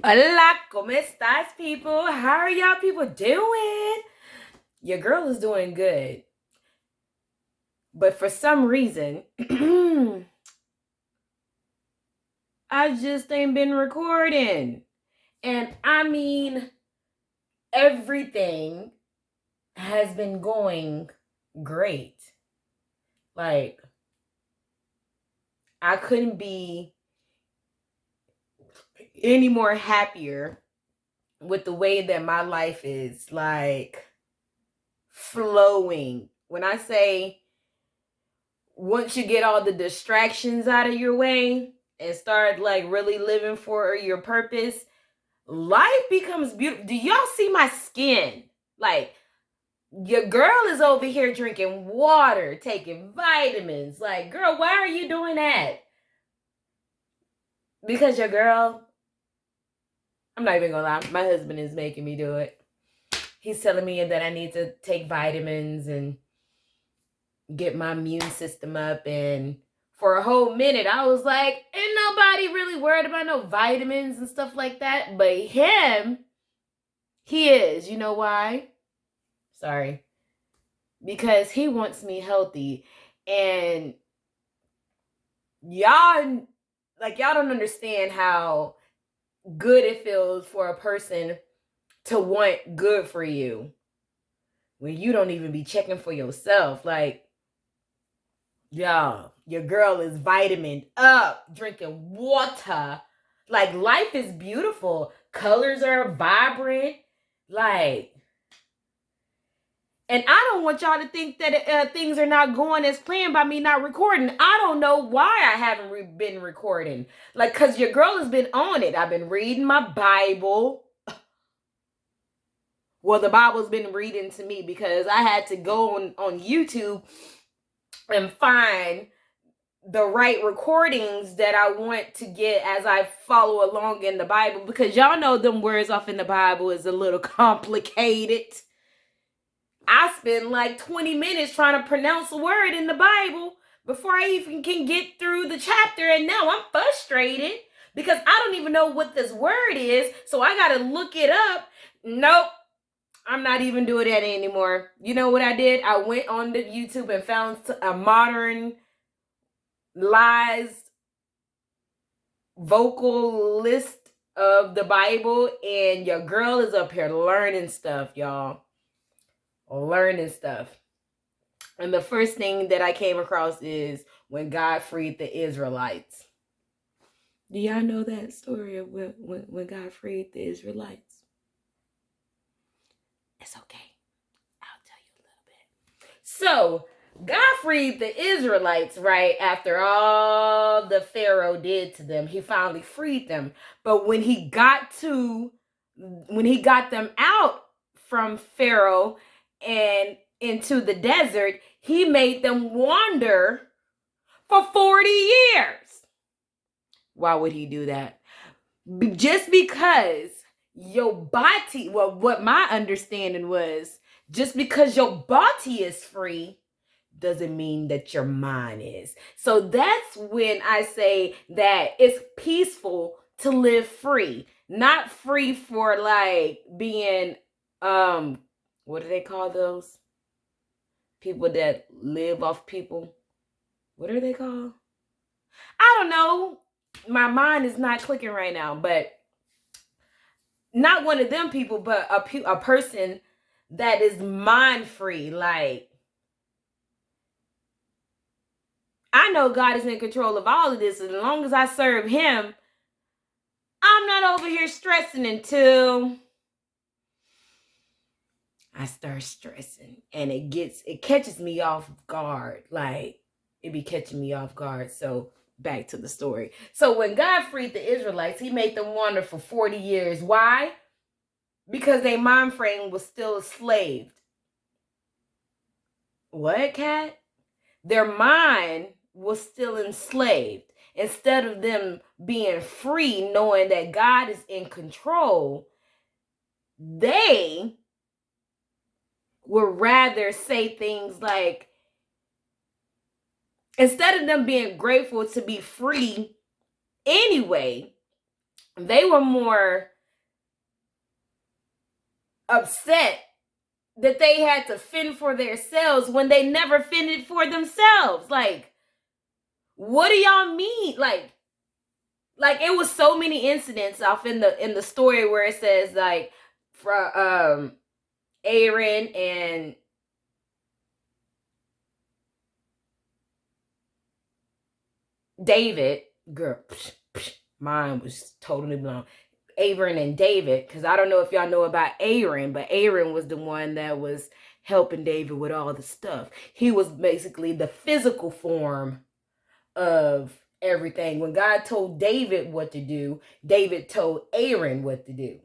Hola, ¿cómo estás, people? How are y'all people doing? Your girl is doing good. But for some reason, I just ain't been recording. And I mean, everything has been going great. Like, I couldn't be any more happier with the way that my life is, like, flowing. When I say once you get all the distractions out of your way and start like really living for your purpose, life becomes beautiful. Do y'all see my skin? Like, your girl is over here drinking water, taking vitamins. Like, girl, why are you doing that? Because your girl, I'm not even gonna lie, my husband is making me do it. He's telling me that I need to take vitamins and get my immune system up. And for a whole minute, I was like, ain't nobody really worried about no vitamins and stuff like that. But him, he is. You know why? Sorry. Because he wants me healthy. And y'all don't understand how good it feels for a person to want good for you when you don't even be checking for yourself. Like, y'all, your girl is vitamin up, drinking water. Like, life is beautiful. Colors are vibrant. Like, and I don't want y'all to think that things are not going as planned by me not recording. I don't know why I haven't been recording. Like, because your girl has been on it. I've been reading my Bible. Well, the Bible's been reading to me because I had to go on YouTube and find the right recordings that I want to get as I follow along in the Bible, because y'all know them words off in the Bible is a little complicated. I spend like 20 minutes trying to pronounce a word in the Bible before I even can get through the chapter, and now I'm frustrated because I don't even know what this word is, so I gotta look it up. Nope, I'm not even doing that anymore. You know what I did? I went on to YouTube and found a modern lies vocal list of the Bible, and your girl is up here learning stuff, y'all. Learning stuff. And the first thing that I came across is when God freed the Israelites. Do y'all know that story of when God freed the Israelites? It's okay. I'll tell you a little bit. So, God freed the Israelites, right? After all the Pharaoh did to them, he finally freed them. But when he got them out from Pharaoh and into the desert, he made them wander for 40 years. Why would he do that? Just because your body, well, what my understanding was, just because your body is free doesn't mean that your mind is. So that's when I say that it's peaceful to live free, not free for like being what do they call those people that live off people? What are they called? I don't know. My mind is not clicking right now, but not one of them people, but a person that is mind free. Like, I know God is in control of all of this. As long as I serve him, I'm not over here stressing until I start stressing. And it catches me off guard. Like, it be catching me off guard. So back to the story. So when God freed the Israelites, he made them wander for 40 years. Why? Because their mind frame was still enslaved. What, Kat? Their mind was still enslaved. Instead of them being free, knowing that God is in control, they would rather say things like, instead of them being grateful to be free anyway, they were more upset that they had to fend for themselves when they never fended for themselves. Like, what do y'all mean? Like it was so many incidents off in the story where it says like from Aaron and David. Girl, mine was totally blown. Aaron and David, because I don't know if y'all know about Aaron, but Aaron was the one that was helping David with all the stuff. He was basically the physical form of everything. When God told David what to do, David told Aaron what to do.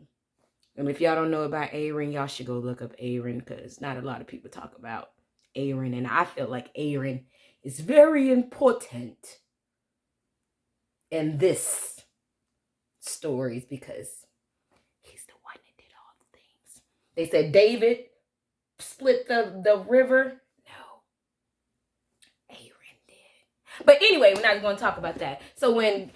And if y'all don't know about Aaron, y'all should go look up Aaron, because not a lot of people talk about Aaron, and I feel like Aaron is very important in this stories because he's the one that did all the things. They said David split the river. No, Aaron did. But anyway, we're not going to talk about that. So when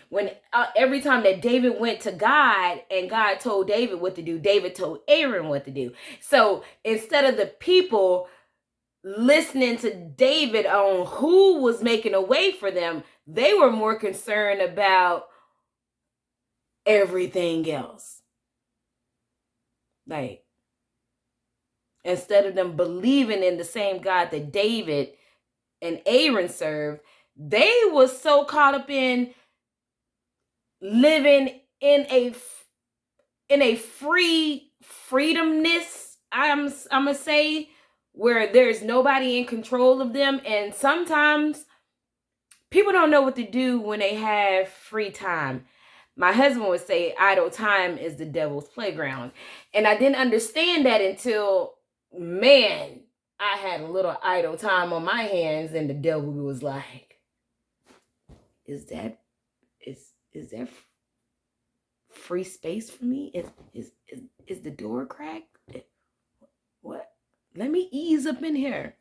every time that David went to God and God told David what to do, David told Aaron what to do. So instead of the people listening to David on who was making a way for them, they were more concerned about everything else. Like, instead of them believing in the same God that David and Aaron served, they was so caught up in living in a freedomness, I'm gonna say, where there's nobody in control of them. And sometimes people don't know what to do when they have free time. My husband would say idle time is the devil's playground. And I didn't understand that until, man, I had a little idle time on my hands, and the devil was like, is that free space for me? Is the door cracked? What? Let me ease up in here.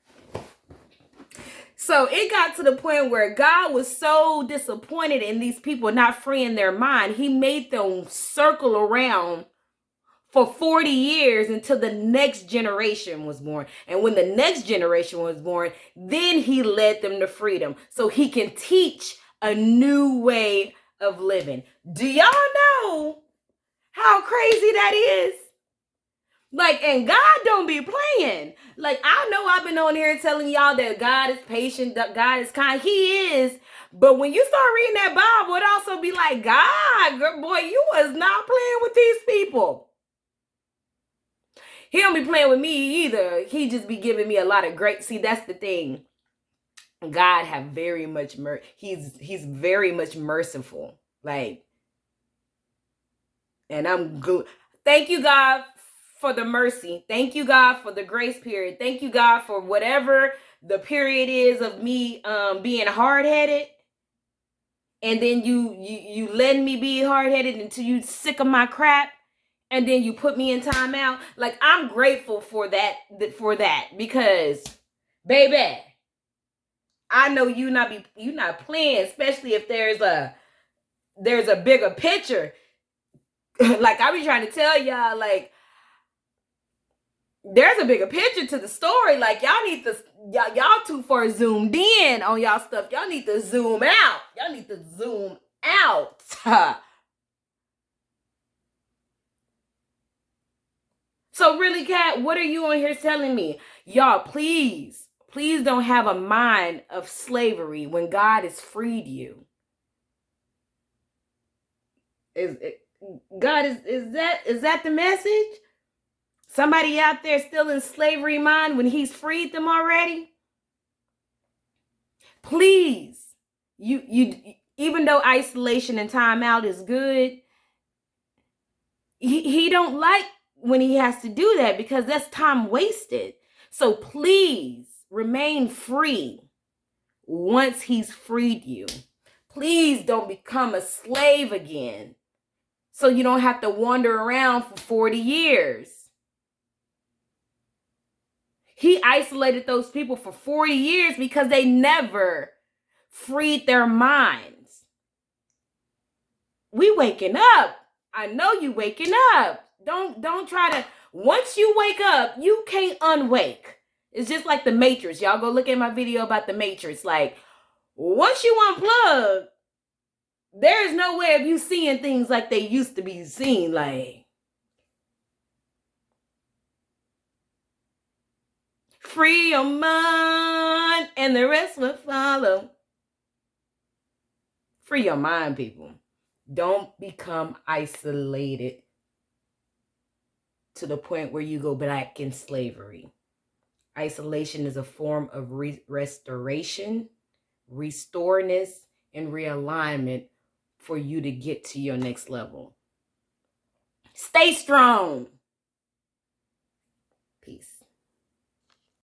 So it got to the point where God was so disappointed in these people not freeing their mind. He made them circle around for 40 years until the next generation was born. And when the next generation was born, then he led them to freedom so he can teach a new way of living. Do y'all know how crazy that is? Like, and God don't be playing. Like, I know I've been on here telling y'all that God is patient, that God is kind. He is. But when you start reading that Bible, it also be like, God, girl, boy, you was not playing with these people. He don't be playing with me either. He just be giving me a lot of great. See, that's the thing. God have very much he's very much merciful. Like, and I'm good. Thank you, God, for the mercy. Thank you, God, for the grace period. Thank you, God, for whatever the period is of me being hard-headed. And then you letting me be hard-headed until you sick of my crap. And then you put me in timeout. Like, I'm grateful for that because, baby, I know you not playing, especially if there's a bigger picture. Like, I be trying to tell y'all, like, there's a bigger picture to the story. Like, y'all too far zoomed in on y'all stuff. Y'all need to zoom out. Y'all need to zoom out. So really, Kat, what are you on here telling me? Y'all, please don't have a mind of slavery when God has freed you. Is that the message? Somebody out there still in slavery mind when he's freed them already? Please, you even though isolation and time out is good, he don't like when he has to do that, because that's time wasted. So please remain free once he's freed you. Please don't become a slave again, so you don't have to wander around for 40 years. He isolated those people for 40 years because they never freed their minds. We waking up. I know you waking up. Don't try to Once you wake up, you can't unwake. It's just like the Matrix. Y'all go look at my video about the Matrix. Like, once you unplug, there is no way of you seeing things like they used to be seen. Like, free your mind and the rest will follow. Free your mind, people. Don't become isolated to the point where you go back in slavery. Isolation is a form of restoration, restoredness, and realignment for you to get to your next level. Stay strong. Peace.